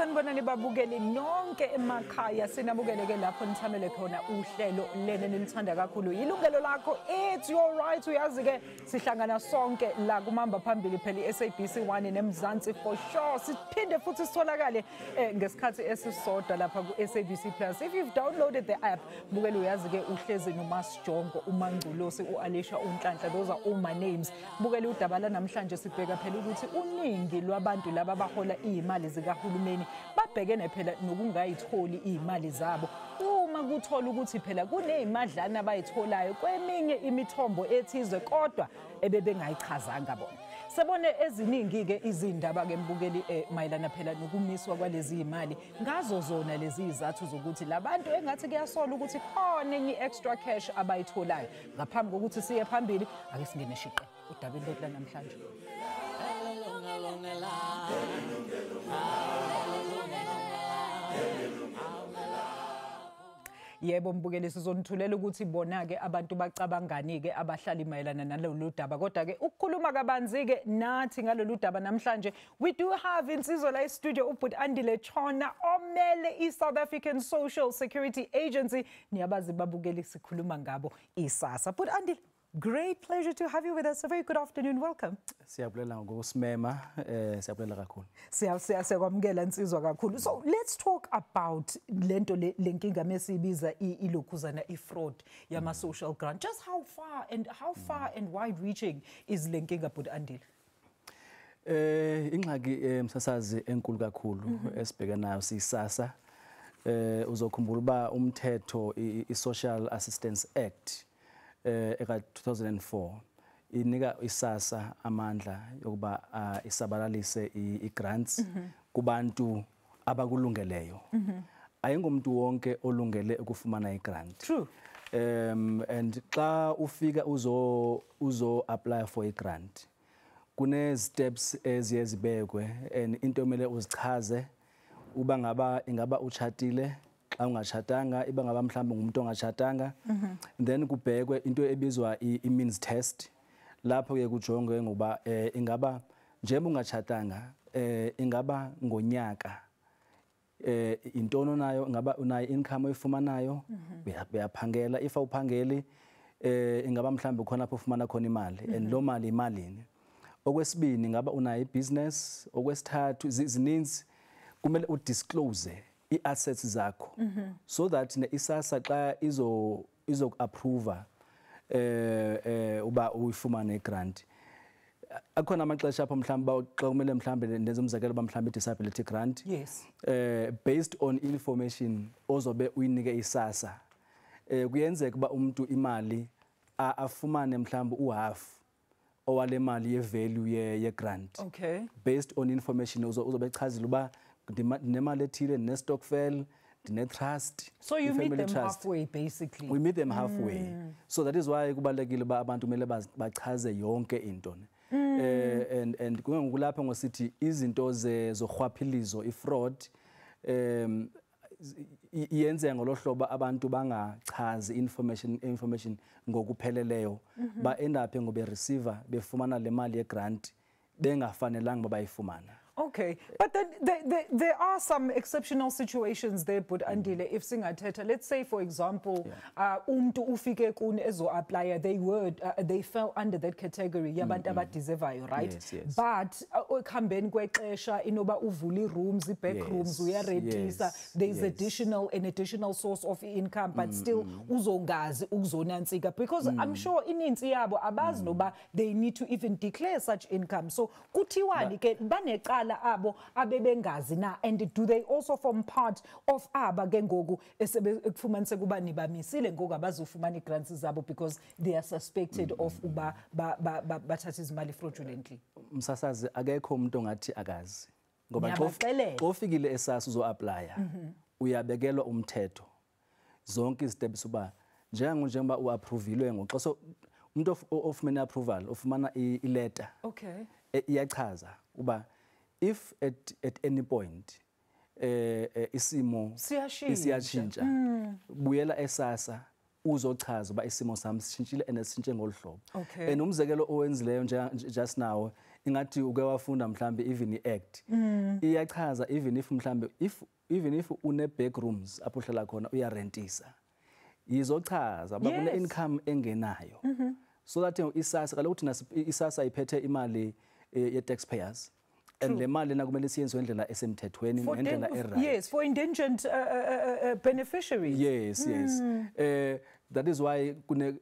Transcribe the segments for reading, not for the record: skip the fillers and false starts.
Sanibonani babukeli nonke emakhaya sinabukeleke lapho nithamele khona uhlelo lene nilithanda kakhulu ilungelo lakho it's your right uyazi ke sihlangana sonke la kumamba phambili phela iSABC1 neMzansi for sure siphinde futhi sitholakale ngesikhathi esisodwa lapha ku SABC Plus. If you've downloaded the app bukela uyazi ke uhlezi noMasijongo uMangculosi uAlisha uNhlanhla those are all my names. Bukela udaba la namhlanje sibheka phela ukuthi uningi lwabantu laba bahola imali zikahulumeni babhekene phela nokungayitholi imali zabo uma kuthola ukuthi phela kunezimadlana abayitholayo kweminye imithombo ethize kodwa ebebengayichazanga bona. Sabone eziningi ke izindaba ke mbukeli mayelana phela nokumiswa kwalezi imali ngazo zona lezi izathu zokuthi labantu engathi kuyasola ukuthi khona enye extra cash abayitholayo. Ngaphambi kokuthi siye phambili ake singene shiqe udabeni lotla namhlanje. Yebo mbukeli sizonithulela ukuthi bona ke abantu bacabangani ke abahlali mayelana nalolu daba kodwa ke ukukhuluma kabanzi ke nathi ngalolu daba namhlanje we do have insizwa la studio ubhuti Andile Chona omele iSouth African Social Security Agency niyabazi babukeli sikhuluma ngabo isasa. But Andile, great pleasure to have you with us. A very good afternoon. Welcome. Siyabulela ngokusimema siyabulela kakhulu. Siyakwamukela insizwa kakhulu. So let's talk about lento lenkinga mesibiza ilokhuzana ifraud yama social grant. Just how far and wide reaching is lenkinga but Andile? Ingxaki msasazi enkulu kakhulu esibheka nayo sisasa uzokhumbula ba umthetho iSocial Assistance Act eka 2004 inika isasa amandla yokuba isabalalise igrants kubantu abakulungeleyo. Ayingomuntu wonke olungele ukufumana igrant. True. And xa ufika uzo apply for igrant kune steps eziyezibekwe and into emele uzichaze uba ingaba uchatile xa ungachatanga iba ngaba mhlawumbe ngumuntu ongachatanga then kubhekwe into ebizwa i-means test lapho ke kujongwe ngoba ingaba njengoba ungachatanga ingaba ngonyaka intono nayo ingaba unayo income oyifumanayo uyaphangela if awuphangeli ingaba mhlawumbe khona lapho ufumana khona imali and lo mali imalini. Okwesibini ngaba unayo ibusiness. Okwesithathu zininzi kumele udisclose i-assets zakho so that isasa xa izo approve uba uyifumane igrant akhona amaxesha apho mhlawumbe xa kumele mhlawumbe ndenze umzekelo ba mhlawumbe disability grant. Yes. Based on information ozobe uyinike isasa kuyenzeka uba umuntu imali afumane mhlawumbe uhalf owale mali ye-value ye-grant. Okay. Based on information uzobe chazile uba nemali ethile ne-stokvel ne-trust. So you meet them halfway basically. We meet them halfway. So that is why kubalekile ba abantu mele bachaze yonke into and kulapho ngosithi izinto zokhwaphilizo ifraud iyenze ngolohlobo abantu bangachazi information ngokupheleleyo ba end up ngobe receiver befumana le mali ye grant bengafanelanga bayifumana. Okay, but then there are some exceptional situations there, but Andile, if singathetha, let's say for example, umntu ufike kuni ezo apply, they fell under that category yabantu abadeservayo, right? Yes. But khambeni kwexesha inoba uvula rooms, back rooms, uyaregister, there's an additional source of income, but still uzongazi ukuzonantsika because I'm sure ininzi yabo abazi noba they need to even declare such income. So kuthiwani ke banecala abo abebengazi na, and do they also form part of aba ke ngoku ekufumanise kuba nibamisile ngoku abazofumana igrants zabo because they are suspected of uba bathatha izimali fraudulently? Msasazi akekho umuntu ongathi akazi ngoba xa ufikile esasa uzo apply uyabekelwa umthetho zonke isteps uba njengoba uapprovilwe ngoxa so umuntu ofumene approval ufumana iletter. Okay. Iyachaza uba if at any point isimo siyashintsha buyela esasa uzochaza uba isimo sami sishintshile and sishintshe ngolhlobo. Okay. And umzekelo owenzileyo just now ingathi uke wafunda mhlambe even iAct iyachaza even if mhlambe if une backrooms apho uhlala khona uyarentisa izochaza bakune income engenayo so that isasa kaloku thina isasa iphethe imali ye taxpayers and le mali na kumele siyenziwe ngendlela esemthethweni ngendlela right. Yes, for indigent beneficiaries. Yes, yes. That is why kune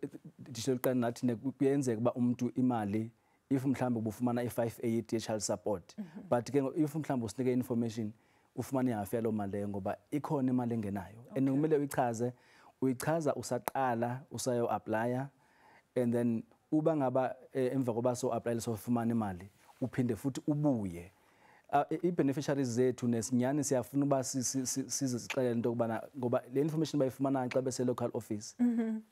digital kan nathi kuyenzeka ba umuntu imali if mhlambe ubufumana i580 ye child support but ke if mhlambe usinike information ufumana ihafya lo mali ngoba ikhona imali engenayo and kumele uyichaza usaqala usayo apply and then uba ngaba emva koba so apply so ufumana imali uphinde futhi ubuye i-beneficiaries zethu nesinyani siyafuna uba sizixelele into kubana ngoba le information bayifumana xa bese local office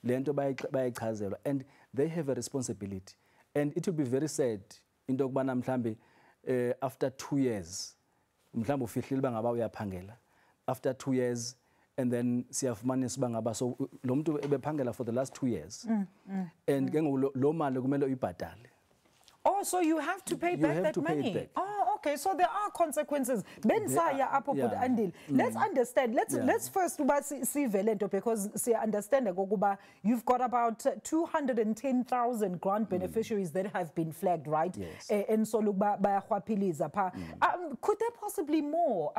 le nto bayayichazelwa and they have a responsibility and it will be very sad into kubana mhlambe after 2 years mhlambe ufihlile bangaba uyaphangela after 2 years and then siyafumanisa bangaba so lo muntu ebephangela for the last 2 years and ke lo mali kumele uyibhadale. Oh, so you have to pay back that money. Oh, okay. So there are consequences. Bensaya apo put andil. Let's understand. Let's first see Velento because see understand gokuba you've got about 210,000 grant beneficiaries that have been flagged, right? Yes. And so look by pa. Could there possibly more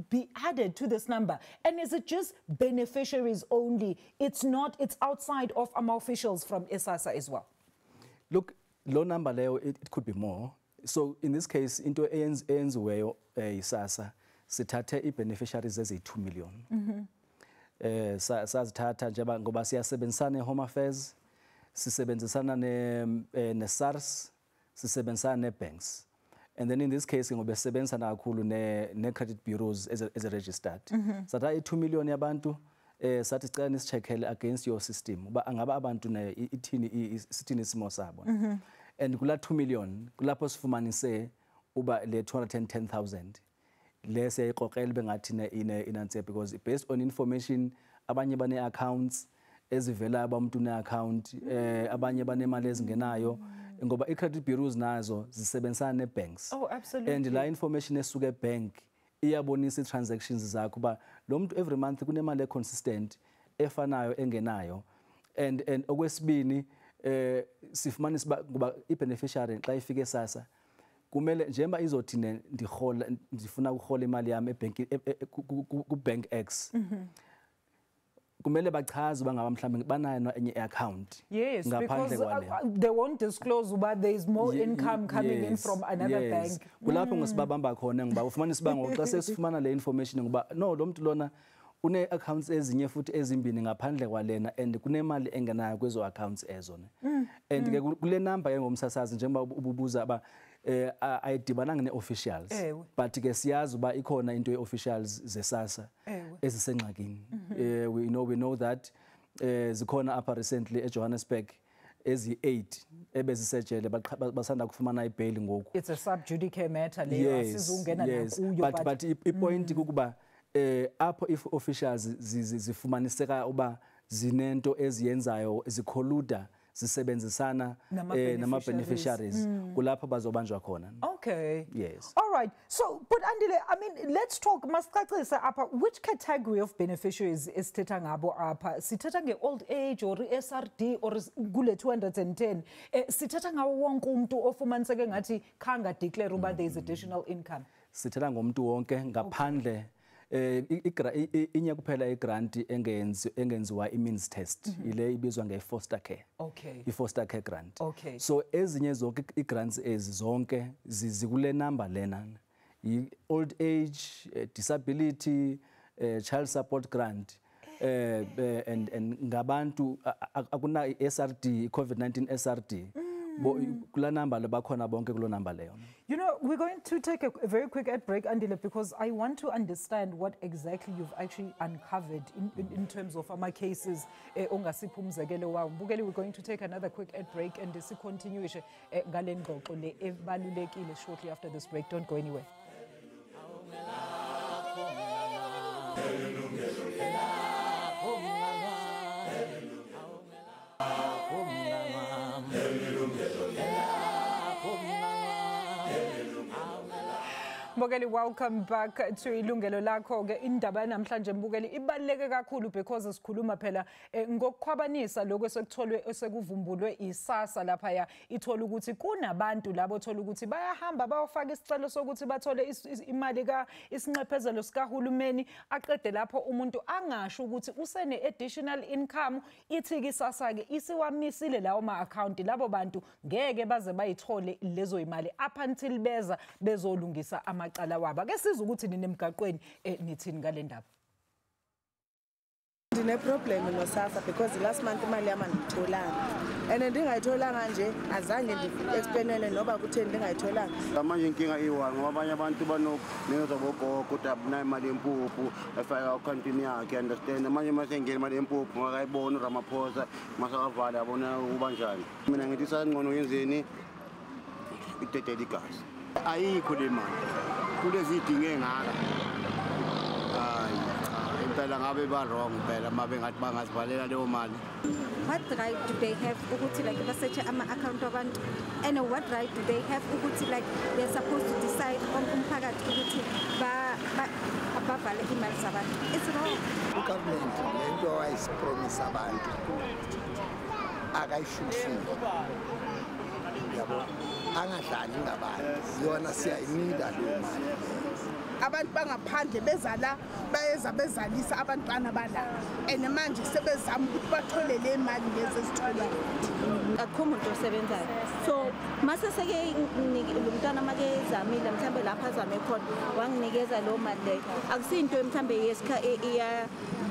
be added to this number? And is it just beneficiaries only? It's not. It's outside of officials from ISASA as well. Look. Low number level, it could be more. So in this case, into enziweyo isasa sithathe i-beneficiaries ezi-2 million. Sazithatha njengoba ngoba siyasebenzisana ne-Home Affairs, sisebenzisana ne-SARS, sisebenzisana ne-banks. And then in this case ngoba sisebenzisana kakhulu ne-credit bureaus ezi-registered. Sathatha i-2 million yabantu sathi sicela nisicheckele against your system uba angaba abantu nayo sithini isimo sabo and kula 2 million kulapho sifumanise uba le 210,000 lese iqoqele bengathi inanse because based on information abanye bane accounts ezivela abamuntu ne account abanye banemali ezingenayo ngoba i-credit bureaus nazo zisebenzisana ne-banks. Oh, absolutely. And la information esuka e-bank iyabonisa transactions zakho ba lo muntu every month kunemali consistent efanayo engenayo and okwesibini sifumanisa ngoba i-beneficiary xa ifike sasa kumele njengoba izothi ndifuna ukuhola imali yami ku-bank X kumele bachaze bangaba mhlambe banayo enye account. Yes, because they won't disclose but there is more income coming in from another bank. Kulapho ngisibabamba khona ngoba ufumanisa bango xa sesifumana le information ngoba no lo muntu lona une accounts ezinye futhi ezimbini ngaphandle kwalena and kunemali engenayo kwezo accounts ezona. And ke kule number engomsasazi njengoba ububuza aba ayidibananga ne-officials but ke siyazi uba ikhona into ye-officials zesasa ezisengxakini. We know that zikhona apha recently eJohannesburg ezi-8 ebezisejele basanda kufumana ibail ngoku. It's a sub judice matter leyo asizungena nakuyo but ipoint kukuba apho if officials zifumaniseka uba zinento eziyenzayo zikholuda zisebenzisana nama beneficiaries kulapho bazobanjwa khona. Okay. Yes. All right. So but Andile, I mean let's talk masicacisa apha which category of beneficiaries is thetha ngabo apha sithetha nge-old age or SRD or kule 210 sithetha ngawo wonke umuntu ofumaniseke ngathi khanga declare uba there is additional income. Sithetha ngomuntu wonke ngaphandle inye kuphela igrant engenziwa i-means test ile ibizwa nge-foster care. Okay. I-foster care grant. Okay. So ezinye zonke i-grants ezi zonke zikule number lena i-old age, disability, child support grant and ngabantu akuna i-SRD, COVID-19 SRD. Kula number lebakhona bonke kulo number leyo. You know, we're going to take a very quick ad break, Andile, because I want to understand what exactly you've actually uncovered in terms of my cases. We're going to take another quick ad break and continue shortly after this break. Don't go anywhere. Mbukeli, welcome back to Ilungelo Lakho ke indaba namhlanje Mbukeli ibaluleke kakhulu because sikhuluma phela ngokukhwabanisa lokho esekutholwe esekuvumbulwe isasa lapha ya ithola ukuthi kunabantu labo thola ukuthi bayahamba bayofaka isicelo sokuthi bathole imali ka isinxephezelo sikahulumeni aqede lapho umuntu angasho ukuthi usene additional income ithi isasa ke isiwamisile lawo ma account labo bantu ngeke baze bayithole lezo imali up until beza bezolungisa amacala wabo. Ake siza ukuthi ninemgaqweni nithini ngale ndaba. Ndine problem noSASSA because last month imali yami ngitholanga and ndingayitholanga nje azange ndi-explainele noba kutheni ndingayitholanga. Manje inkinga iwa ngoba abanye abantu banokunikeza bogogo kodwa abanayo imali yempuphu efaka accountini yakhe understand manje masengena imali yempuphu ngakayibona uRamaphosa masakavala yabona uba njani. Mina ngithi sangcono yenzeni idedela igazi ayikho le mali kulezi idinge ngaka hayi impela ngabe ba wrong impela mabe ngathi bangazivalela leyo mali. What right do they have ukuthi like basearch ama account abantu and what right do they have ukuthi like they're supposed to decide on umphakathi ukuthi bavale imali zabantu? It's wrong. Government lento ayisipromise abantu akayishushile yabo angadlali ngabantu yona siyayinida lo mali. Abantu bangaphandle bezala bayeza bezalisa abantwana bala and manje sebezama ukuthi bathole le mali lezi ezitholayo. Akukho umuntu osebenzayo, so mase seke lo mntwana make ezamile mhlambe lapha azame khona wanginikeza lo mali leyo akusinto mhlambe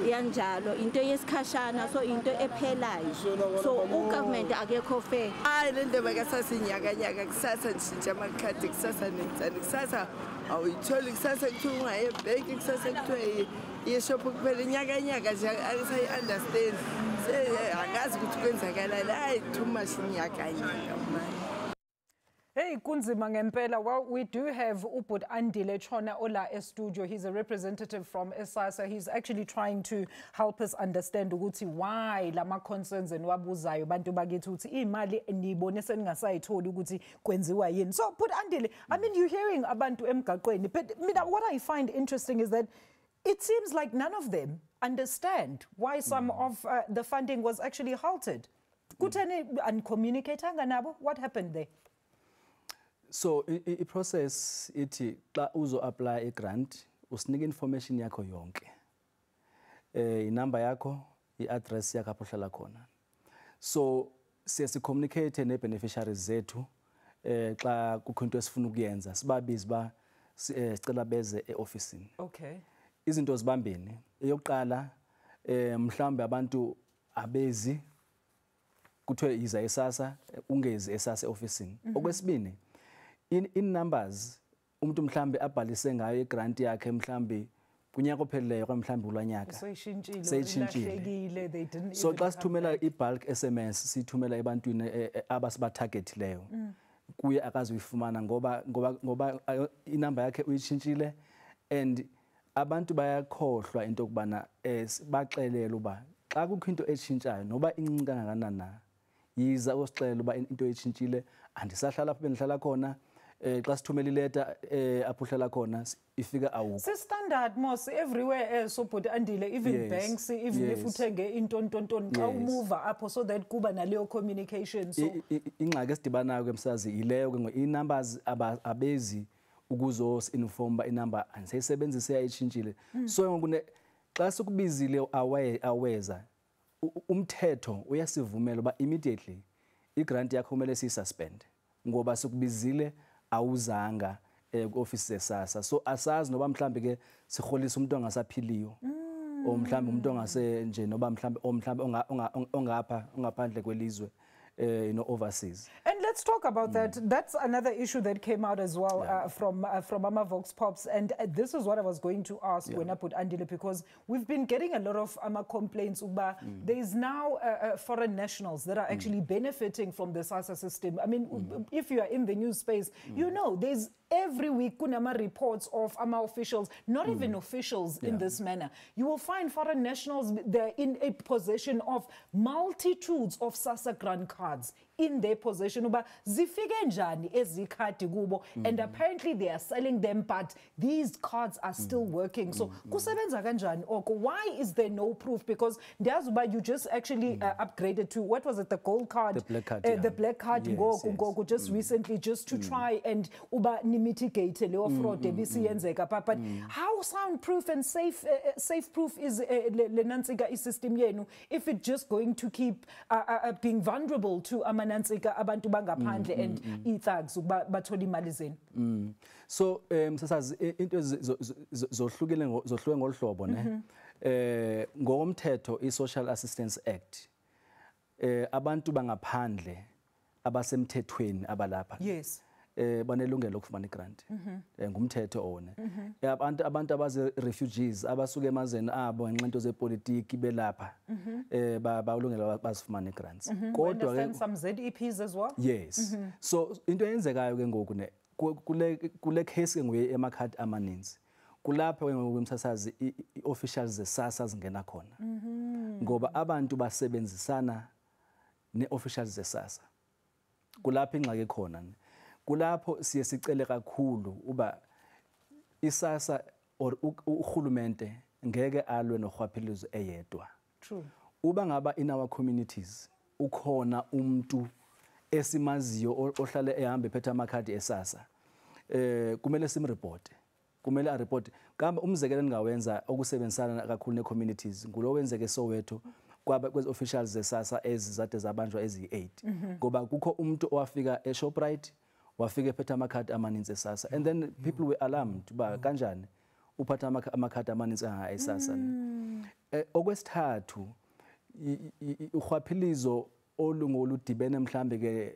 yanjalo into yesikhashana, so into ephelayo, so ugovernment akekho fair. Hayi le ndaba kasasinyakanyaka kusasa ngishintsha amakhadi kusasa nenzani kusasa awuyitholi kusasa kuthiwa ungaye ebhenki kusasa kuthiwa yeshophu kuphela inyakanyaka nje akusayi-understand angazi ukuthi kwenzakalani hayi too much inyakanyaka manje. Hey kunzima ngempela. Well, we do have Ubhuti Andile Chona ola studio. He's a representative from SASSA. He's actually trying to help us understand ukuthi why lama concerns enwabuzayo bantu bakithi ukuthi imali nibone seningasayitholi ukuthi kwenziwa yini. So Ubhuti Andile, I mean you're hearing abantu emgaqweni, but mina what I find interesting is that it seems like none of them understand why some of the funding was actually halted. Kutheni uncommunicatanga nabo? What happened there? So i-process ithi xa uzo-apply i-grant usinika information yakho yonke. Inumber yakho, i-address yakho apho uhlala khona. So siyasi-communicate ne-beneficiaries zethu xa kukho into esifuna ukuyenza sibabize ba sicela beze e-ofisini. Okay. Izinto zibambini. Eyokuqala mhlambe abantu abezi kuthiwe iza eSASSA ungezi eSASSA e-ofisini. Okwesibini in numbers umuntu mhlambe abhalise ngayo igrant yakhe mhlambe kunyaka ophelileyo kwamhlambe ulanyaka seyishintshile. So xa sithumela i-bulk SMS sithumela ebantwini abasibatargetileyo kuye akazi uyifumana ngoba inamba yakhe uyishintshile and abantu bayakhohlwa into okubana baxelele uba xa kukho into eshintshayo noba incinci kangakanani na yiza usixelela uba into eshintshile andisahlala apho bendihlala khona. Xa sithumela ileta apho uhlala khona ifika awukho. Standard mos everywhere else Ubhuti Andile, even banks, even if uthenge into xa umove apho so that kuba naleyo communication. So ingxaki esidibanayo kwemsazi ileyo ke i-numbers abezi ukuzo-inform inumber anisayisebenzisa yayitshintshile. So ngoku xa sikubizile aweza umthetho uyasivumela uba immediately i-grant yakho kumele siyi-suspend ngoba sikubizile awuzanga ku-office zeSASSA. So asazi noba mhlambe ke sirholisa umuntu ongasaphiliyo o mhlambe umuntu ongase nje noba mhlambe ongaphandle kwelizwe overseas. And let's talk about that. That's another issue that came out as well from Vox Pops. And this is what I was going to ask when I put Andile, because we've been getting a lot of complaints. There is now foreign nationals that are actually benefiting from the SASSA system. I mean, if you are in the news space, you know, there's every week kunama reports of officials, not even officials in this manner. You will find foreign nationals, they're in a possession of multitudes of SASSA grant cards. in their possession uba zifike njani ezikhadi kubo and apparently they are selling them but these cards are still working. So kusebenza kanjani oko? Why is there no proof? Because ndiyazi uba you just actually upgraded to, what was it, the gold card? The black card, The black card ngoku just recently, just to try and uba ni mitigate leyo fraud ebisiyenzeka. But how soundproof and safe proof is le Nantsika system yenu if it's just going to keep being vulnerable to amanantsika abantu bangaphandle and i-thugs ukuba bathola imali zenu? So sasazi into zohluke ngolhlobo ne ngokomthetho i-Social Assistance Act abantu bangaphandle abasemthethweni abalapha Yes. banelungelo lokufumana igrant ngumthetho ona. Abantu abaze refugees abasuke emazweni abo ngenxa into zepolitiki belapha balungelo bazifumana igrants. Kodwa ke some ZEPs as well? Yes. So into eyenzekayo ke ngoku ne kule case nguye emakhadi amaninzi. Kulapho ke ngoku umsasazi i-officials ze-SASSA zingena khona. Ngoba abantu basebenzisana ne-officials ze-SASSA. Kulapho ingxaki khona. Kulapho siye sicele kakhulu uba i-SASSA or urhulumente ngeke alwe norhwaphilizo eyedwa. True. Uba ngaba in our communities ukhona umuntu esimaziyo ohlale ehamba ephethe amakhadi e-SASSA, kumele simreport. Kumele areport. Kambe umzekelo ningawenza okusebenzisana kakhulu ne-communities ngulo wenzeke eSoweto kwezi officials ze-SASSA ezizade zabanjwa ezi-8 ngoba kukho umuntu owafika eShoprite wafika ephethe amakhadi amaninzi e-SASSA and then people were alarmed uba kanjani uphatha amakhadi amaninzi e-SASSA. Okwesithathu urhwaphilizo oludibene mhlambe ke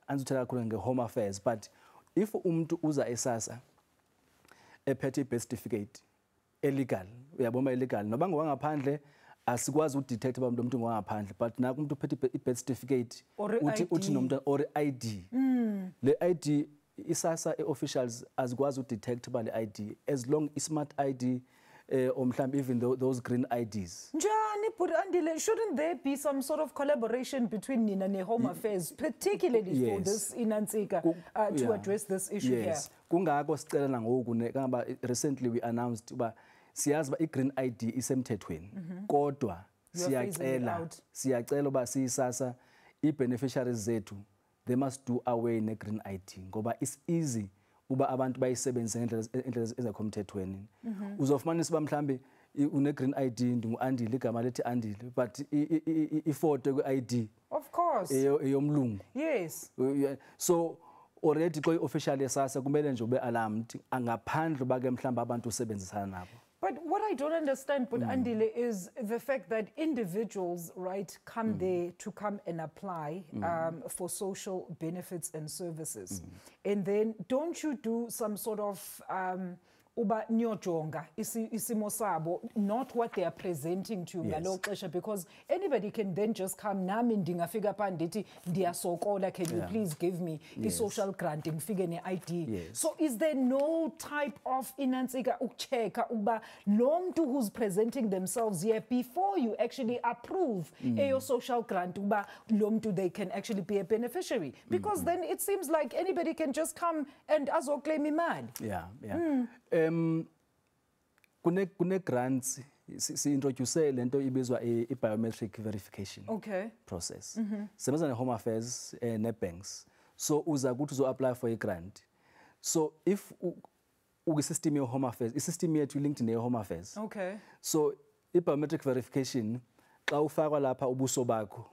anzuthe kakhulu nge-Home Affairs, but if umuntu uza e-SASSA ephethe i-birth certificate illegal, uyabona illegal noba ngowangaphandle asikwazi udetect uba umuntu ngowangaphandle, but naku umuntu uphethe i-birth certificate uthi nomuntu or ID. Le ID i-SASSA officials azikwazi udetect uba le ID as long i-smart ID or mhlambe even those green IDs. Njani but Andile, shouldn't there be some sort of collaboration between Nina and Home Affairs, particularly for this in Nantsika, to address this issue here? Kungako sicela nangoku ngaba recently we announced uba siyazi ba i-green ID isemthethweni kodwa siyacela uba siyi-SASSA i-beneficiaries zethu they must do away ne-green ID ngoba it's easy uba abantu bayisebenzise ngendlela ezekho emthethweni. Uzofumanisa uba mhlambe une-green ID ndingu-Andile, igama lethi Andile, but ifoto kwi-ID of course eyomlungu. Yes. So already xa i-official ye-SASSA kumele nje ube alarmed angaphandle uba ke mhlambe abantu usebenzisana nabo. But what I don't understand, but Andile, is the fact that individuals, right, come there to come and apply for social benefits and services. And then don't you do some sort of uba nyojonga isimo sabo, not what they are presenting to ngalo xesha, because anybody can then just come nami ndingafika pha ndithi ndiyasokola, can you please give me i-social grant ngifike ne-ID. So is there no type of inantsika ukuchecka uba lo mntu who's presenting themselves here before you actually approve eyo social grant uba lo mntu they can actually be a beneficiary, because then it seems like anybody can just come and azoclaim imali. Kune grants si-introduce lento ibizwa i-biometric verification process. Sebenza ne-Home Affairs ne-banks. So uza kuthi uzo-apply for i-grant. So if ukwi-system ye-Home Affairs, i-system yethu linked ne-Home Affairs. So i-biometric verification xa ufakwa lapha ubuso bakho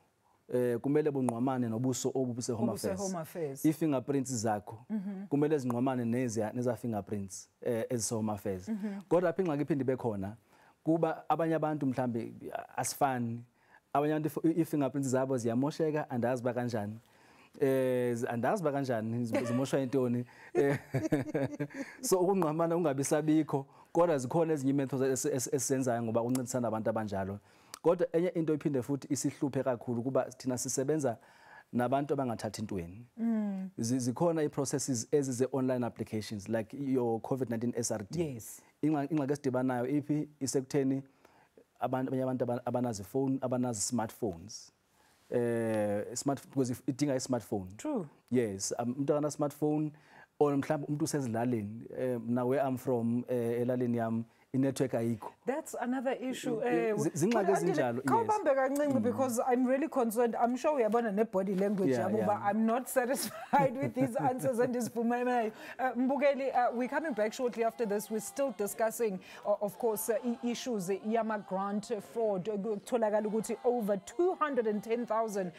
kumele bunqwamane nobuso obuse Home Affairs. I-fingerprints zakho kumele zinqwamane neza fingerprints ezise Home Affairs. Kodwa apha ingxaki iphinde ibe khona kuba abanye abantu mhlambe asifani, abanye abantu i-fingerprints zabo ziyamosheka, andazi ba kanjani. Andazi ba kanjani zimoshwa intoni. So ukunqwamana ungabi sabikho, kodwa zikhona ezinye imethods esizenzayo ngoba uncedisana abantu abanjalo. Kodwa enye into iphinde futhi isihluphe kakhulu kuba thina sisebenza nabantu abangathathi intweni. Zikhona i-processes ezize-online applications like your COVID-19 SRD. Yes. Ingxaki esidibanayo iphi isekutheni abanye abantu abanazi phone, abanazi smartphones. smart because idinga i-smartphone. True. Yes, umuntu akana smartphone or mhlawumbe umuntu usezilaleni now where I'm from elaleni yami i-network ayikho. That's another issue. Zingxaki ezinjalo, Khawubambe kancinci because I'm really concerned. I'm sure uyabona ne-body language Yeah, yabo, yeah. but I'm not satisfied with these answers and this Mbukeli, we're coming back shortly after this. We're still discussing, of course, issues yama grant fraud. Tholakala ukuthi over 210,000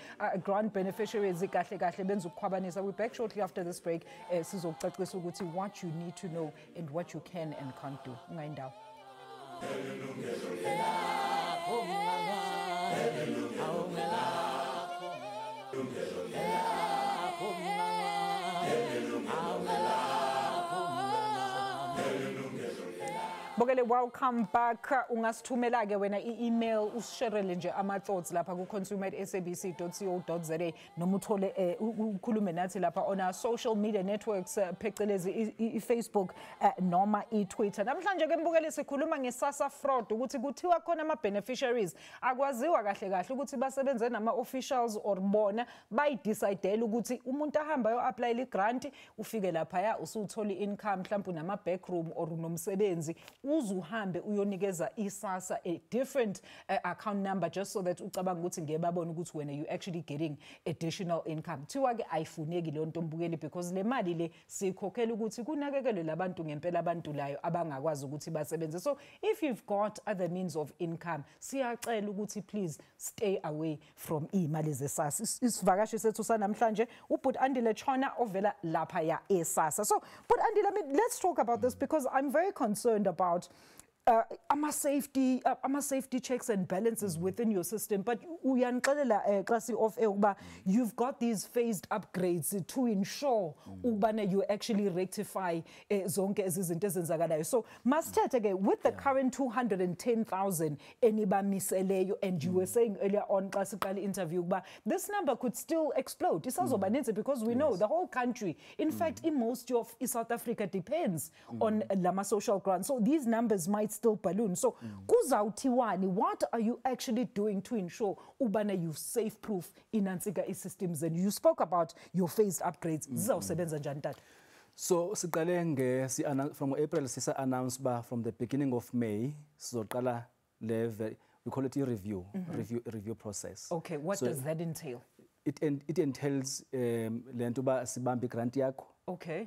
grant beneficiaries kahle kahle benza ukukhwabanisa. We're back shortly after this break. Sizokucacisa ukuthi what you need to know and what you can and can't do. Ungayindawo. Mbukeli, welcome back. Ungasithumela ke wena i-email usishare nje ama-thoughts lapha ku-consumer@sabc.co.za noma uthole ukhulume nathi lapha on our social media networks phecelezi i-Facebook noma i-Twitter. Namhlanje ke Mbukeli sikhuluma nge-SASSA fraud ukuthi kuthiwa khona ama-beneficiaries akwaziwa kahle kahle ukuthi basebenze nama-officials or bona bayidecidele ukuthi umuntu ahamba yo-applyela i-grant ufike laphaya usuthola i-income mhlawumbe unama-backroom or unomsebenzi uzuhambe uyonikeza iSASSA a different account number just so that ucabanga ukuthi ngeke babone ukuthi wena you actually getting additional income. Thiwa ke ayifuneki leyo nto Mbukeli because le mali le sikhokhela ukuthi kunakekelwe labantu ngempela abantu layo abangakwazi ukuthi basebenze. So if you've got other means of income siyacela ukuthi please stay away from imali zeSASSA. Isivakashi sethu sanamhlanje uBut Andile Chona ovela lapha ya eSASSA. So But Andile, let's talk about this because I'm very concerned about safety checks and balances within your system. But uyanixelela Classy of ukuba you've got these phased upgrades to ensure ubana you actually rectify zonke izinto ezenzakalayo. So masithethe ke with the current 210,000 enibamiseleyo, and you were saying earlier on xa siqala interview ukuba this number could still explode. Isazoba ninzi because we know the whole country, in fact in most of South Africa depends on lama social grants. So these numbers might still balloon. So kuzawuthiwani, what are you actually doing to ensure ubana you safe proof inansika systems? And you spoke about your phased upgrades. Zizawusebenza njani tata? So siqale from April sisa announce ba from the beginning of May sizoqala we call it a review process. Okay, what does that entail? It entails lento ba sibambe grant yakho. Okay.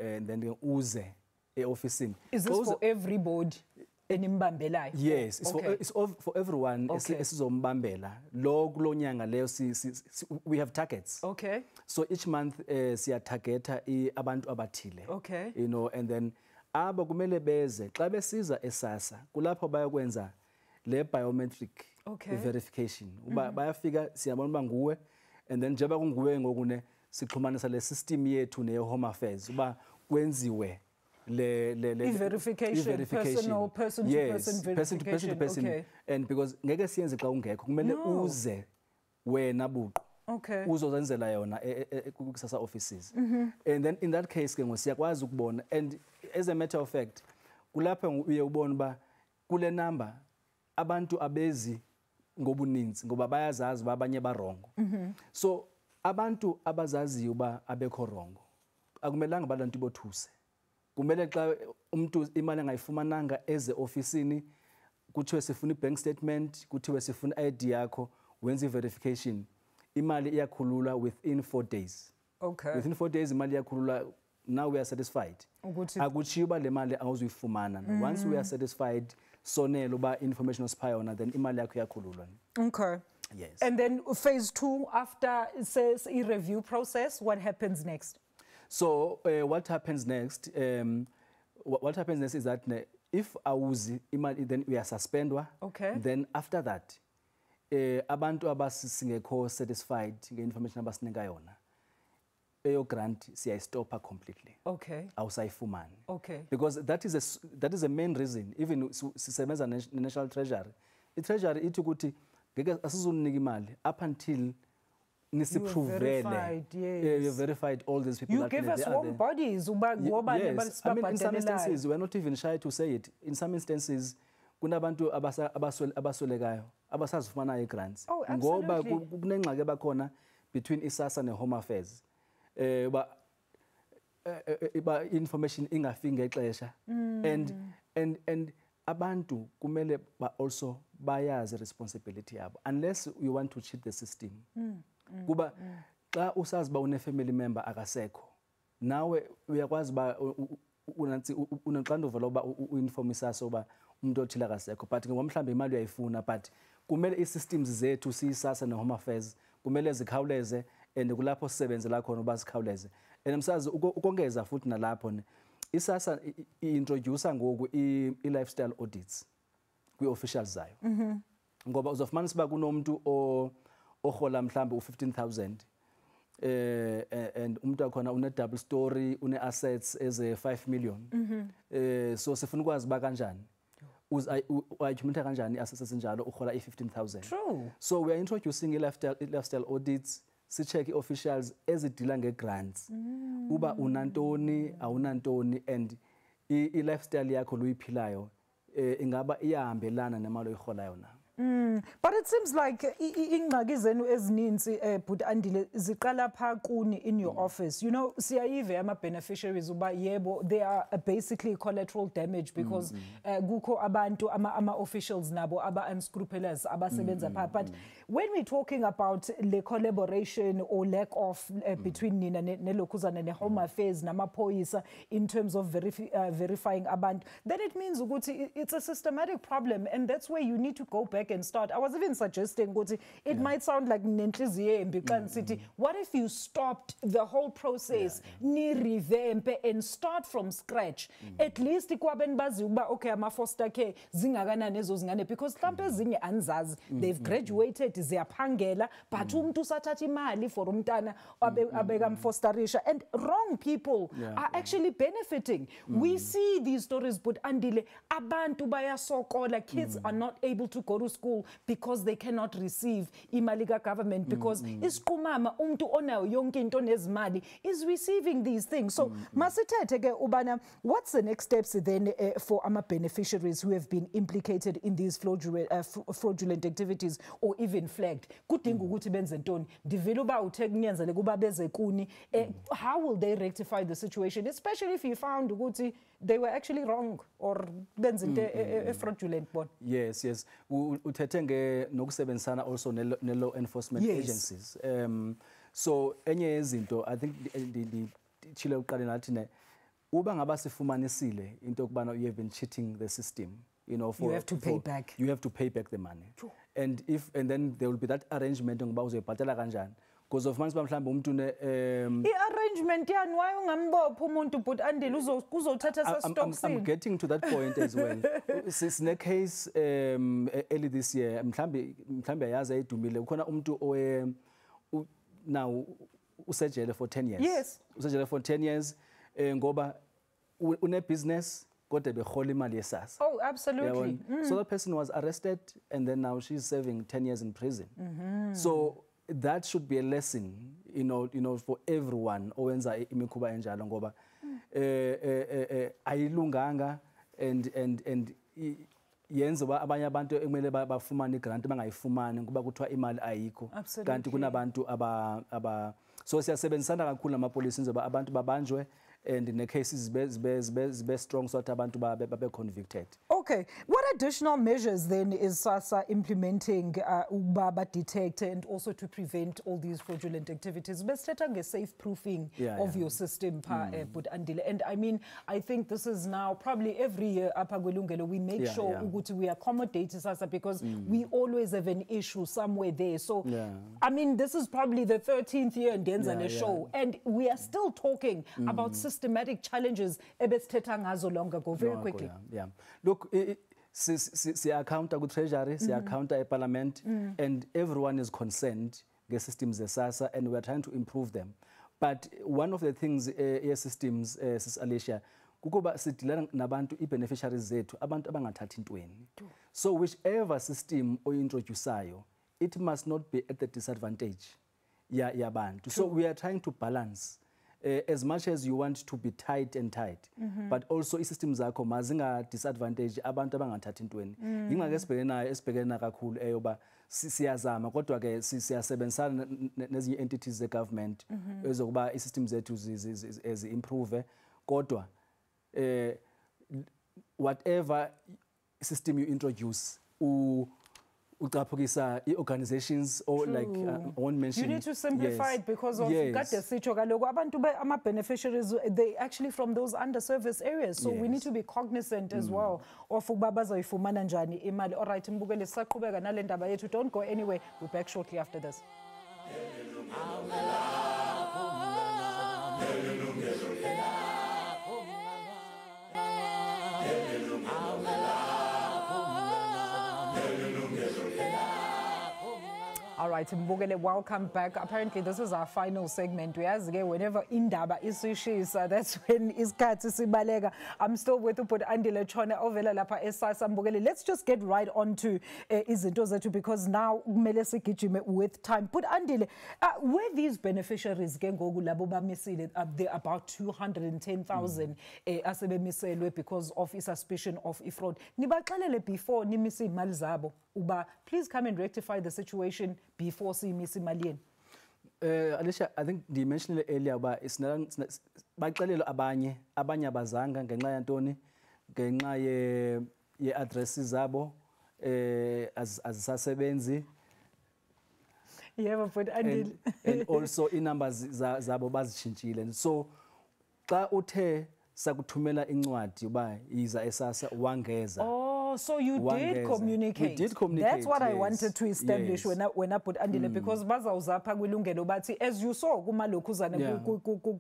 And then uze e-officing. Is this for everybody enimbambelayo? Yes, okay. It's for everyone esizombambela. Lo kulonyanga leyo we have targets. Okay. So each month siya targeta abantu abathile. Okay. You know, and then aba kumele beze xa besiza eSASSA kulapho bayokwenza le biometric verification. Bayafika siyabona uba nguwe, and then njengoba kunguwe ngokune sixhumanisa le system yethu ne Home Affairs uba kwenziwe verification, person to person. Okay. And because ngeke siyenze xa ungekho kumele uze wena buqu. Okay. Uzozenzela yona ku-SASSA offices. And then in that case ke ngosiyakwazi ukubona, and as a matter of fact kulapho uye ubona ba kule number abantu abezi ngobuninzi ngoba bayazazi babanye barongo. So abantu abazaziyo uba abekho rongo akumelanga balantu bothuse. Kumele xa umuntu imali engayifumananga eze ofisini kuthiwe sifuna i-bank statement, kuthiwe sifuna i-ID yakho, wenza i-verification, imali iyakhulula within 4 days. Okay. Within 4 days imali iyakhulula. Now we are satisfied. Akuchiyo ba le mali awuzuyifumana. Once we are satisfied sonelo ba information osipayona then imali yakho iyakhululwa. Okay. Yes. And then phase 2 after it says a review process, what happens next? So what happens next? What happens next is that if awuzi imali then we are suspendwa. Okay. Then after that abantu abasingekho satisfied nge-information abasinika yona eyo grant siyayistopha completely. Okay. Awusayifumani. Okay. Because that is a main reason even sisebenza ne-National Treasury. I-Treasury ithi ukuthi ngeke asizunika imali up until verified, yes. You verified all these people. You give us warm bodies. Yes. I mean, in some instances, we're not even shy to say it. In some instances, kunabantu abasolekayo abasazifumana i-grants Oh, ngoba absolutely. kunengxaki ebakhona between iSASSA ne-Home Affairs ba information ingafiki ngexesha and abantu kumele also bayazi responsibility yabo unless you want to cheat the system kuba xa usazi ba une family member akasekho nawe uyakwazi ba unansi unoxanduva loba uinform iSASSA oba umuntu othila akasekho but ngomhlambe imali uyayifuna but kumele i-systems zethu siyiSASSA ne-Home Affairs kumele zikhawuleze and kulapho sisebenzela khona uba sikhawuleze and msazi ukongeza futhi nalapho iSASSA i-introduce ngoku i-lifestyle audits kwi-officials zayo ngoba uzofumanisa uba kunomuntu ohola mhlambe u-15,000 and umuntu wakhona une-double story une-assets eze-5 million so sifuna ukwazi ba kanjani uyayihumanitha kanjani i-assets ezinjalo uhola i-15,000 True. so we are introducing i-lifestyle audits si-check i-officials ezidila nge-grants uba unantoni awunantoni and i-lifestyle yakho luyiphilayo ingaba iyahambelana nemali oyiholayo na. But it seems like ingxaki zenu ezininzi but andile ziqala pha kuni in your office. You know, siyayive ama beneficiaries uba yebo they are basically collateral damage because kukho abantu ama officials nabo aba unscrupulous abasebenza pha. But when we're talking about the collaboration or lack of between nina nelokuzana ne-Home Affairs namaphoyisa in terms of verifying abantu, then it means ukuthi it's a systematic problem and that's where you need to go back and start. I was even suggesting ukuthi it might sound like nenhliziyo embi xa nisithi what if you stopped the whole process ni revamp and start from scratch at least kwabeni bazi uba okay ama foster care zingakanani ezo zingane because mhlawumbe ezinye anzazi they've graduated ziyaphangela but umuntu usathatha imali for umntana abeka mfosterisha and wrong people are actually benefiting. We see these stories but andile abantu bayasokola, kids are not able to go to school because they cannot receive imali ka government because isiqumama umuntu onayo yonke into nezimali is receiving these things. So masithethe ke ubana what's the next steps then for ama beneficiaries who have been implicated in these fraudulent activities or even flagged? Kudinga ukuthi benze ntoni? Ndivile uba uthe kunyanzele kuba beze kuni. How will they rectify the situation, especially if you found ukuthi they were actually wrong or benze into fraudulent bon? Yes, uthethe nokusebenzisana also ne-law enforcement agencies. So enye yezinto I think chile uqale nathi ne uba ngaba sifumanisile into okubana you have been cheating the system, you know, You have to pay back. You have to pay back the money. And then there will be that arrangement ngoba uzoyibhatala kanjani because of manzi mhlawumbe umuntu ne i-arrangement yani why ungambopha umuntu but andile uzothatha I'm getting to that point as well. Sine case early this year mhlawumbe yaza edumile ukhona umuntu now usejele for 10 years. Yes. Usejele for 10 years ngoba une business kodwa behola imali yeSASSA. Oh, absolutely. So that person was arrested and then now she's serving 10 years in prison. So that should be a lesson, you know, for everyone owenza imikhuba enjalo ngoba ayilunganga and yenza ba abanye abantu ekumele bafumane igrant bangayifumani ngoba kuthiwa imali ayikho kanti kunabantu aba so siyasebenzisana kakhulu namapolisi njengoba abantu babanjwe and the cases be strong so that abantu babe convicted. Okay, what additional measures then is SASSA implementing ubaba detect and also to prevent all these fraudulent activities? Best safe proofing of your system but andile. And I mean I think this is now probably every year apha kwelungelo we make sure ukuthi we accommodate SASSA because we always have an issue somewhere there. So I mean this is probably the 13th year in Denzane show and we are still talking about systematic challenges ebesithetha ngazo long ago. Very quickly. Look, siya-accounta ku-treasury, siya-accounta e-parliament and everyone is concerned nge-systems ze-SASSA and we are trying to improve them. But one of the things systems Sis Alicia kukuba sidilana nabantu i-beneficiaries zethu abantu abangathathi ntweni. So whichever system oyintroduceayo it must not be at the disadvantage yabantu. So we are trying to balance as much as you want to be tight and tight, but also i-system zakho mazinga disadvantage abantu abangathathi intweni. Ingxaki esibhekene kakhulu eyoba siyazama kodwa ke siyasebenzisana nezinye entities ze-government ezokuba i-system zethu zi-improve kodwa whatever system you introduce ucaphukisa i-organizations or like I won't mention. You need to simplify it because of kade sitsho kaloku abantu ama-beneficiaries, they actually from those underserviced areas, so we need to be cognizant as well of ukuba bazoyifumana njani imali. All right, mbukele sisaqhubeka nale ndaba yethu. Don't go anywhere. We're back shortly after this. All right, Mbugele, welcome back. Apparently, this is our final segment. Whenever indaba isishisa, that's when iskhathi sibaleka. I'm still with Uput Andile Chone ovela lapha eSASSA. Mbugele, let's just get right on to izinto zethu because now kumele sigijime with time. Put Andile, where these beneficiaries gengoku labo bamisile, there are about 210,000 asebemiselwe because of suspicion of fraud. Nibaxelele before nimisi imali zabo uba please come and rectify the situation before simisi imali yenu. Alicia, I think you mentioned earlier about baxelelo abanye abazanga ngenxa yantoni ngenxa ye addresses zabo azisasebenzi. Yeah, but and also i-numbers zabo bazitshintshile. So xa uthe sakuthumela incwadi uba yiza eSASSA wangeza. Oh, so you did communicate. We did communicate. That's what I wanted to establish when I put Andile because bazawuzapha kwilungelo bathi as you saw kuma lokhuzana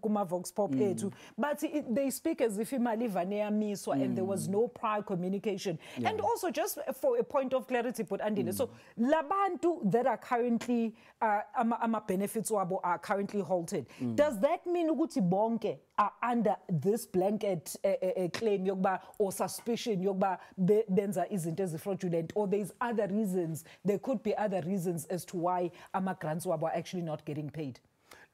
kuma Vox Pop ethu but they speak as if imali ivane yamiswa and there was no prior communication. And also just for a point of clarity put Andile, so labantu that are currently ama benefits wabo are currently halted. Does that mean ukuthi bonke are under this blanket claim yokuba or suspicion yokuba benza izinto fraudulent, or there's other reasons, there could be other reasons as to why ama grants wabo are actually not getting paid?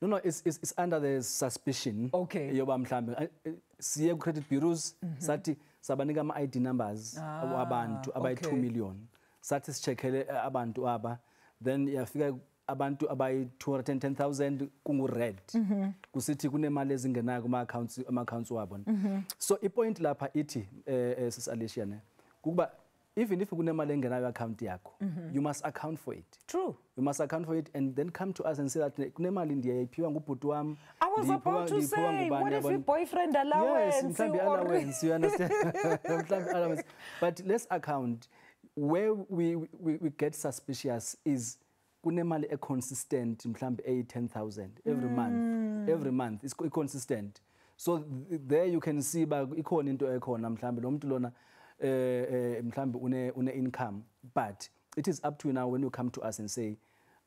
No, it's under the suspicion. Okay. Yoba mhlambe siye credit bureaus sathi sabanika ama ID numbers wabantu abayi 2 million. Sathi sicheckele abantu aba then yafika abantu abayi 210,000 kungu red. Kusithi kunemali ezingenayo kuma accounts wabo. So ipoint lapha ithi sis Alicia ne kuba even if kunemali engenayo account yakho you must account for it. True. You must account for it and then come to us and say that kunemali ndiyayiphiwa ngubhuti wami. I was about to say, what if your boyfriend allowance? Yes, mhlambi allowance, you understand? Mhlambi allowance. But let's account where we get suspicious is kunemali consistent mhlambi 10,000 every month it's consistent. So there you can see ba ikhona into ekhona mhlambi lo muntu lona mhlambi une income, but it is up to you now when you come to us and say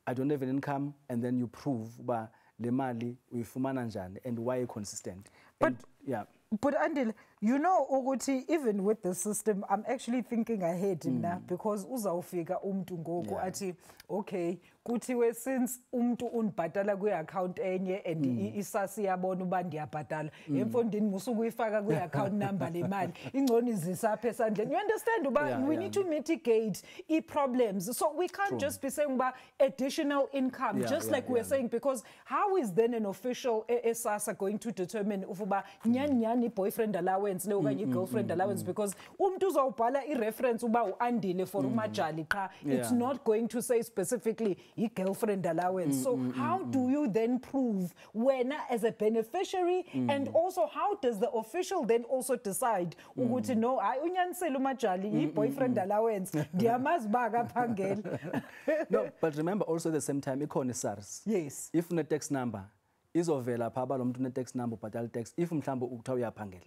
I don't have an income and then you prove ba le mali uyifumana njani and why consistent. But yeah. But Andile, you know ukuthi even with the system I'm actually thinking ahead now because uzawufika umuntu ngoku athi okay kuthiwe since umuntu unibhatala kwi-account enye and iSASSA iyabona uba ndiyabhatala emfondini musukuyifaka kwi-account number le mali ingcono izisapha esandleni. You understand uba we need to mitigate i-problems, so we can't just be saying uba additional income just like we're saying, because how is then an official eSASSA going to determine uba nyani boyfriend allowance le okanye girlfriend allowance, because umuntu uzawubhala i-reference uba uandile for umajali qha, it's not going to say specifically i-girlfriend allowance. So how do you then prove when as a beneficiary and also how does the official then also decide ukuthi no hayi unyanisele umajali i-boyfriend allowance ndiyamazi ba akaphangela. No, but remember also at the same time ikhona iSARS. Yes. If une tax number izovela pha ba lo muntu une tax number ubhatala tax if mhlawumbe ukuthiwa uyaphangela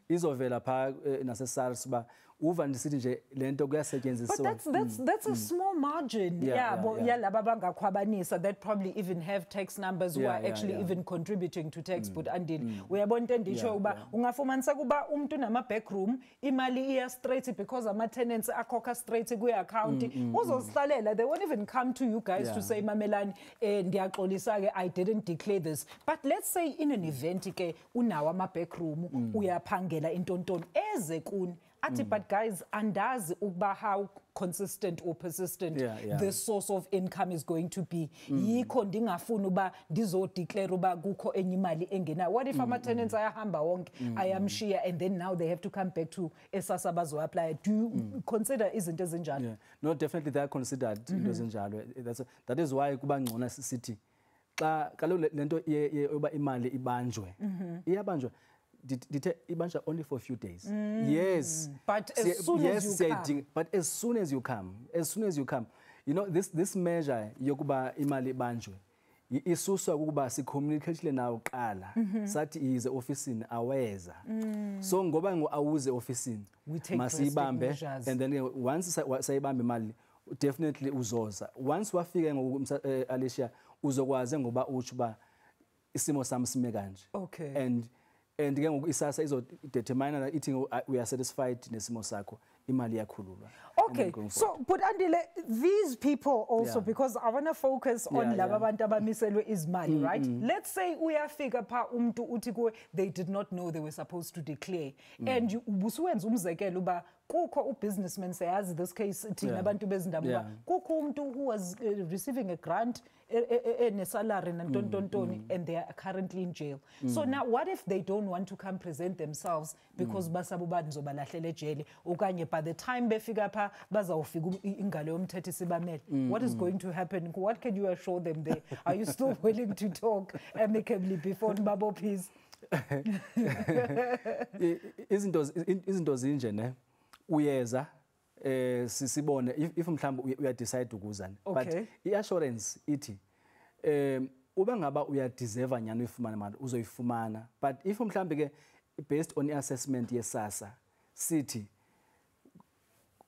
izovela pha nase SARS ba uva ndisithi nje lento But kuyasetshenziswa. that's a small margin. Yeah, But yeah. laba bangakhwabanisa that probably even have tax numbers who Yeah, are actually yeah. even contributing to tax. But andile uyabona into endisho Yeah, uba yeah. ungafumanisa kuba umuntu nama backroom imali iya straight because ama tenants akhokha straight kwi account uzosihlalela. They won't even come to you guys to Yeah. say mamelani ndiyaxolisa ke I didn't declare this. But let's say in an event ke unawo ama backroom uyaphangela intontoni eze kuni athi but guys andazi ukuba how consistent or persistent Yeah. this source of income is going to be. Yikho ndingafuna uba ndizodeclare uba kukho enye imali engenayo. What if ama tenants ayahamba wonke ayamshiya and then now they have to come back to esasa bazo apply? Do you consider izinto ezinjalo? Yeah. No, definitely they are considered into ezinjalo. That is why kuba ngcono sithi xa kaloku lento yoba imali ibanjwe. Iyabanjwa. Did ibanjwa only for a few days. Yes. But as soon as you come. But as soon as you come, you know this measure yokuba imali ibanjwe isuswa ukuba sicommunicate nawo qala sathi ize officeini aweza. So ngoba awuze officeini We take masibambe drastic measures. and then once sayibambe imali definitely uzoza. Once wafika Alicia uzokwazi ngoba uthi ba isimo sami sime kanje. Okay. And ke ngoku isasa izo determine that ithi we are satisfied nesimo sakho imali yakhululwa. Okay, so but Andile, these people also, Yeah. because I want to focus on Yeah, laba bantu abamiselwe izimali, right? Let's say uyafika pha umuntu uthi kuwe they did not know they were supposed to declare, and ubusuwenza umzekelo uba kukho ubusinessman sayazi this case thina Yeah. abantu bezindaba Yeah. kukho umuntu who was receiving a grant ne salary nantontoni and they are currently in jail. So now what if they don't want to come present themselves because basabu bazobalahlele ejele okanye by the time befika pha bazawufika ingalo yomthetho sibamele? What is going to happen? What can you assure them there? Are you still willing to talk amicably before Mbabo please? Izinto zinje ne uyeza sisibone if mhlawumbe uya decide ukuzana. Okay. But iassurance ithi uba ngaba uya deserve nyani uyifumana manje uzoyifumana. But if mhlawumbe ke based on assessment yesasa sithi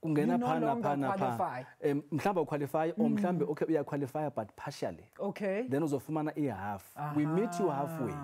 ungena You no phana longer phana qualify. mhlawumbe uqualify or mhlawumbe okay uya qualify but partially. Okay. Then uzofumana half. We meet you halfway.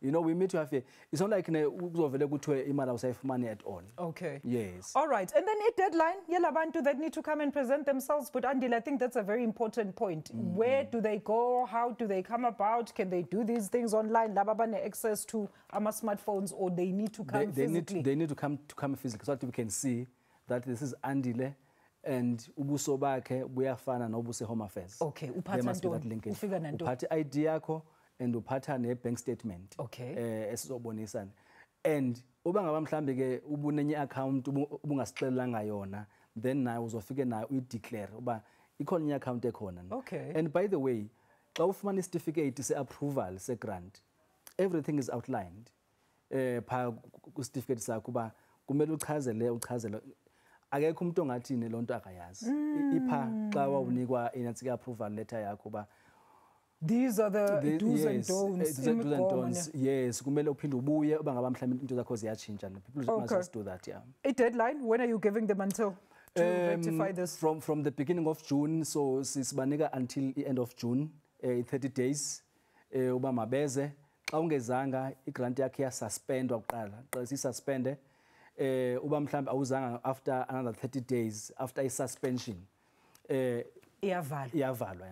You know, we meet you halfway. It's not like uzovele kuthiwe imali awusayifumani at all. Okay. Yes. All right. And then a deadline, yelabantu that need to come and present themselves. But Andile, I think that's a very important point. Where do they go? How do they come about? Can they do these things online? Lababane access to our smartphones, or they need to come physically? They need to come physically so that we can see that this is Andile and ubuso bakhe buyafana nobuse Home Affairs. Okay, uphatha There must be that ntoni? linkage. Ufika nantoni? Uphatha ID yakho and uphatha ne bank statement. Okay. Esizobonisana. And uba ngaba mhlambe ke ubunenye account ubungasixelelanga yona, then nayo uzofike nayo uyideclare uba ikhona enye account ekhona. Okay. And by the way, xa ufumana certificate se-approval se-grant, everything is outlined pha ku-certificate sakho uba kumele uchazele akekho umuntu ongathini lonto akayazi. Ipha xa wawunikwa inantsika approval letter yakho uba These are the do's and yes, don'ts. do's and imigomo don'ts. Yes, kumele uphinde ubuye uba ngaba mhlawumbe into zakho ziyatshintsha. People must Okay. just do that, yeah. A deadline, when are you giving them until to rectify this? From the beginning of June, so sisibanika until the end of June, 30 days. Uba mabeze, xa ungezanga igrant yakhe yasuspendwa kuqala, xa sisuspende, uba mhlawumbe awuzanga after another 30 days after a suspension. Iyavalwa. Iyavalwa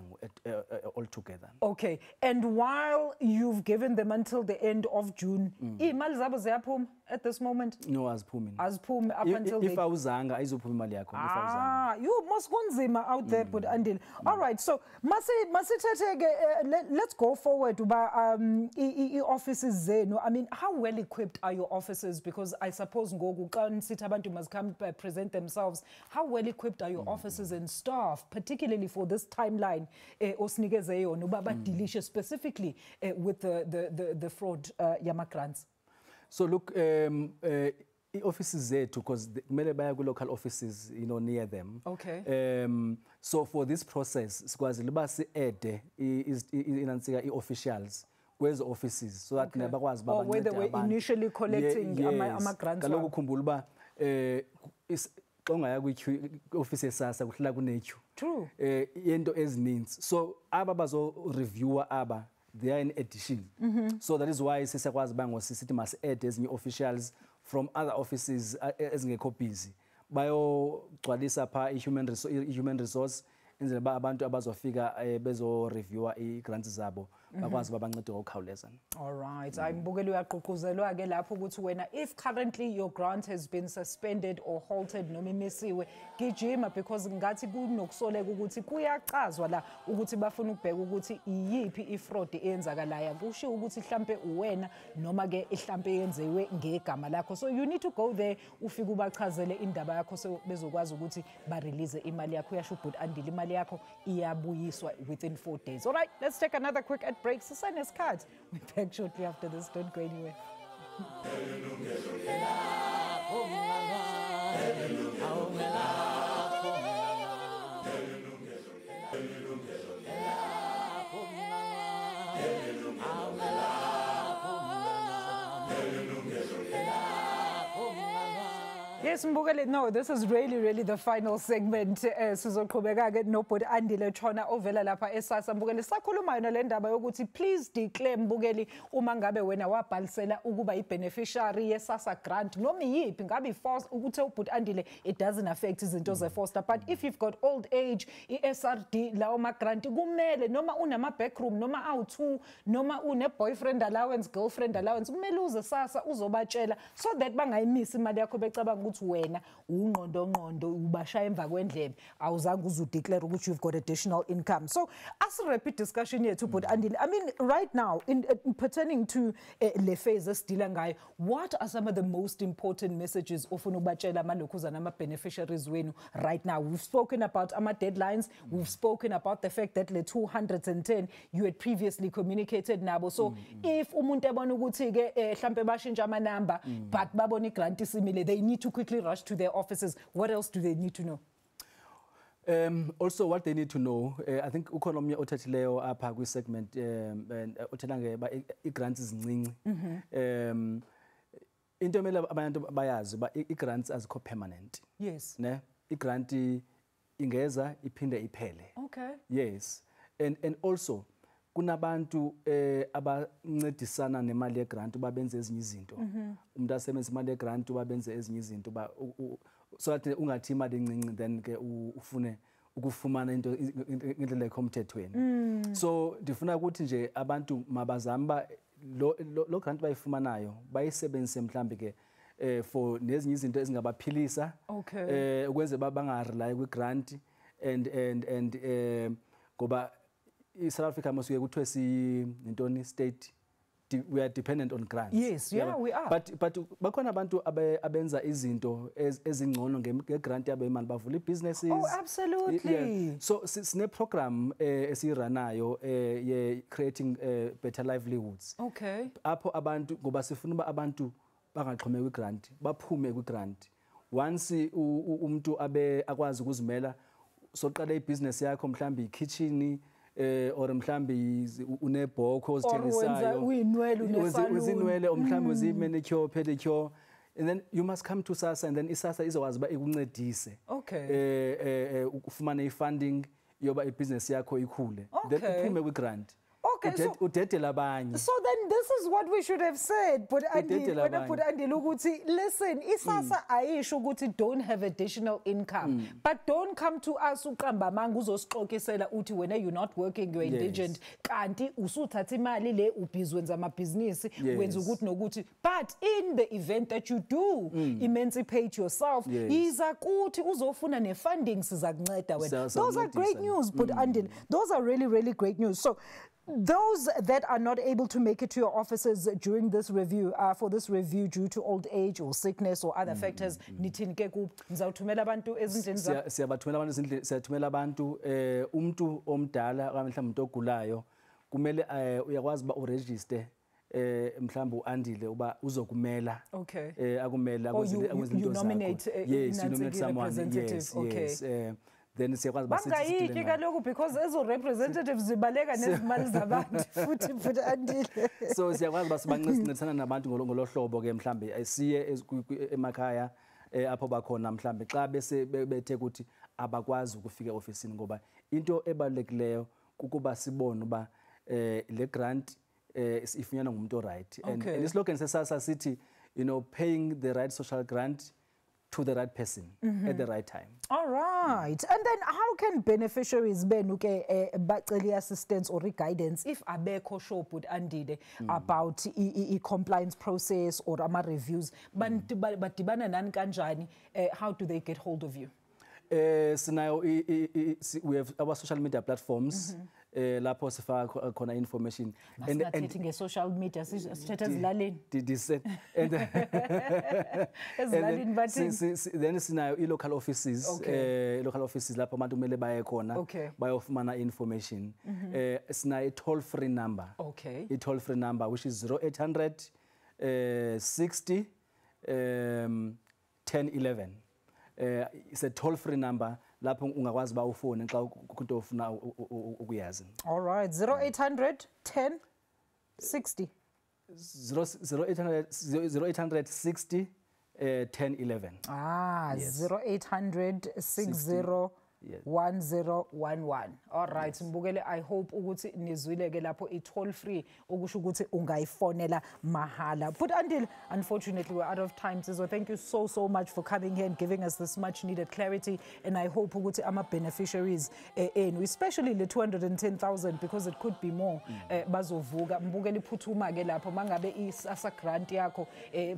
altogether. Okay, and while you've given them until the end of June, imali zabo ziyaphuma at this moment? No, aziphumi. Aziphumi up until If they... awuzanga ayizophuma imali yakho. If awuzanga. You must kunzima out there, but Andile. All right, so let's go forward. Offices zenu. I mean, how well equipped are your offices? Because I suppose ngoku xa nisithi abantu must come present themselves. How well equipped are your offices and staff, particularly for this timeline? Osinikeze yona uba badealishe specifically with the fraud yama grants. So look, offices zethu because kumele baya ku local offices, you know, near them. Okay. So for this process, sikwazile uba si-add inantsika i-officials kwezo offices so that Okay. bakwazi Or where they were initially collecting ama grants kaloku wabo. ukhumbula uba ongaya kwi-office yesasa kuhlala kunequeue. True. Into ezininzi. So aba bazo reviewer aba they are in addition. So that is why sisakwazi bango sithi must add ezinye officials from other offices ezingekho busy. Bayo gcwalisa pha human resource enzele ba abantu abazofika bezo reviewer i-grants zabo bakwazi babancede ngokukhawuleza. All right. Ayibukele uyaqhuquzelwa ke lapho ukuthi wena if currently your grant has been suspended or halted noma imisiwe gijima because ngathi kunokusoleka ukuthi kuyacazwa la ukuthi bafuna ukubheka ukuthi iyipi ifraud eyenzakalayo kusho ukuthi mhlambe uwena noma ke mhlambe yenziwe ngegama lakho. So you need to go there ufike ubachazele indaba yakho so bezokwazi ukuthi ba release imali yakho. Uyasho but andile imali yakho iyabuyiswa within 4 days. All right, let's take another quick ad break. Susanna's cards. We're back shortly after this. Don't go anywhere. Yes, Mbukele, no, this is really the final segment. Sizoqhubeka ke nobhuti Andile Chona ovela lapha eSASSA. Mbukele sakhuluma yona le ndaba yokuthi please declare Mbukeli uma ngabe wena wabhalisela ukuba ibeneficiary yeSASSA grant noma yiphi ngabe force ukuthi ubhuti Andile it doesn't affect izinto zefoster, but if you've got old age iSRD lawo ma grant kumele noma unama backroom noma awu2 noma une boyfriend allowance girlfriend allowance kumele uze SASSA uzobatshela so that bangayimisi imali yakho becabanga ukuthi wena ungqondo ubashaya emva kwendlebe awuzange uzudeclare ukuthi you've got additional income. So as a repeat discussion yethu but Andile, I mean right now in pertaining to le phase esidila ngayo, what are some of the most important messages ofuna ubatshela amalokhuza nama beneficiaries wenu right now? We've spoken about ama deadlines, we've spoken about the fact that le 210 you had previously communicated nabo. So if umuntu ebona ukuthi ke mhlambe bashintsha ama number but babona igrant isimile, they need to quickly rush to their offices. What else do they need to know? Also what they need to know, I think ukhona omnye othethileyo apha kwi segment uthela ngeba i-grants ezincinci. Into emele abantu bayazi ba i-grants azikho permanent. Yes. Ne? I-grant ingeza iphinde iphele. Okay. Yes. And also kunabantu abancedisana nemali yegrant babenze ezinye izinto. Umuntu asebenza imali yegrant babenze ezinye izinto ba so that ungathi imali encinci then ke ufune ukufumana into indlela ekhomthethweni. So ndifuna ukuthi nje abantu mabazamba lo grant bayifumanayo bayisebenzise mhlambi ke for nezinye izinto ezingabaphilisa. Okay. Ukwenze bangarely kwi grant and ngoba South Africa masuke kuthiwe intoni state we are dependent on grants. Yes, yeah, we are. But bakhona abantu abenza izinto ezingcono ngegrant yabo imali bavula businesses. Oh, absolutely. Yeah. So sine program esiranayo ye creating better livelihoods. Okay. Apho abantu ngoba sifuna uba abantu bangaxhomeka kwi-grant baphume kwi-grant. Once umuntu akwazi ukuzimela soqala ibusiness yakho mhlambi ikitchen or mhlambi unebhoko ozithengisayo uzinwele mhlambi uzimanicure pedicure, and then you must come to SASSA and then iSASSA izokwazi ba ikuncedise. Okay. Ufumane ifunding yoba ibusiness yakho ikhule Okay. then uphume kwi-grant. Okay, so udedela abanye. So then this is what we should have said. But Andile ukuthi listen, iSASSA ayisho ukuthi don't have additional income. But don't come to us uqamba manga uzosixokisela uthi wena you're not working, you're indigent. Kanti usuthatha imali le ubhizi wenza amabhizinisi wenza ukuthi nokuthi. But in the event that you do emancipate yourself, yiza kuthi uzofuna ne-funding sizakunceda wena. Those are great news, but Andile, those are really great news. So those that are not able to make it to your offices during this review, for this review due to old age or sickness or other factors, nithini ke ku nizawuthumela abantu ezindlini zabo? Siyabathumela abantu ezindlini, siyathumela abantu umuntu omdala okanye mhlawumbe umuntu ogulayo kumele uyakwazi ba uregister mhlawumbe uAndile uba uzokumela. Okay. Akumela you nominate someone. Yes. Okay. Then siyakwazi bangayiki kaloku because ezo representatives zibaleka nezimali zabantu futhi Andile. So siyakwazi basibancintisana nabantu ngolohlobo ke mhlambe siye emakhaya apho bakhona mhlambe xa bese bethe ukuthi abakwazi ukufika ofisini ngoba into ebalulekileyo kukuba sibone uba le grant ifunyanwa ngumuntu right and Okay. islogan sesasa sithi paying the right social grant to the right person at the right time. All right. And then how can beneficiaries benuke baceli assistance or guidance if abekho sure but andide about compliance process or ama reviews badibana nani kanjani, how do they get hold of you? Sinayo we have our social media platforms lapho sifaka khona information Masingathethi nge-social media sithetha ezilalini. Ezilalini bathini? Then sinayo i-local offices, local offices lapho abantu kumele baye khona Okay. bayofumana information. Sinayo i-toll free number. Okay. I-toll free number which is 0800 60 1011. It's a toll free number lapho ungakwazi ba ufone xa ukunto ofuna ukuyazi. All right. 0800 10 60. 0800 60 1011. Yes. 0800 60 Yes. 1011. All right, Mbukele, I hope ukuthi nizwile ke lapho i-toll free okusho ukuthi ungayifonela mahala. But unfortunately we're out of time. So thank you so much for coming here and giving us this much needed clarity, and I hope ukuthi ama beneficiaries especially the 210,000 because it could be more bazovuka. Mbukele iphuthuma ke lapho mangabe isasa grant yakho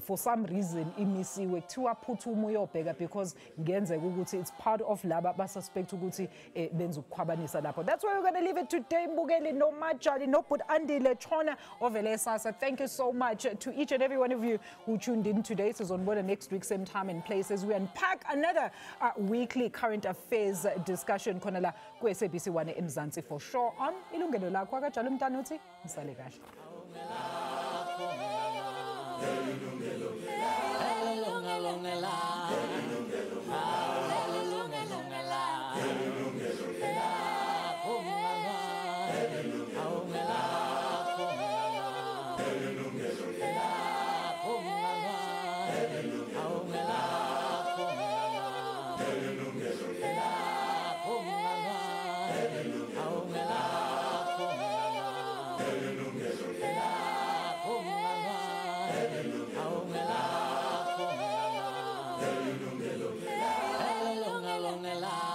for some reason imisiwe kuthiwa phuthuma uyobheka because ngenzeka ukuthi it's part of laba basuspect ukuthi benza ukukhwabanisa lapho. That's why we're going to leave it today. Mbukeli no Majali no But Andile Chona ovele sasa. Thank you so much to each and every one of you who tuned in today. This is on Board next week, same time and places. We unpack another weekly current affairs discussion khona la ku SABC 1 eMzansi for sure on Ilungelo Lakho akajalo umntana uthi msale kahle. La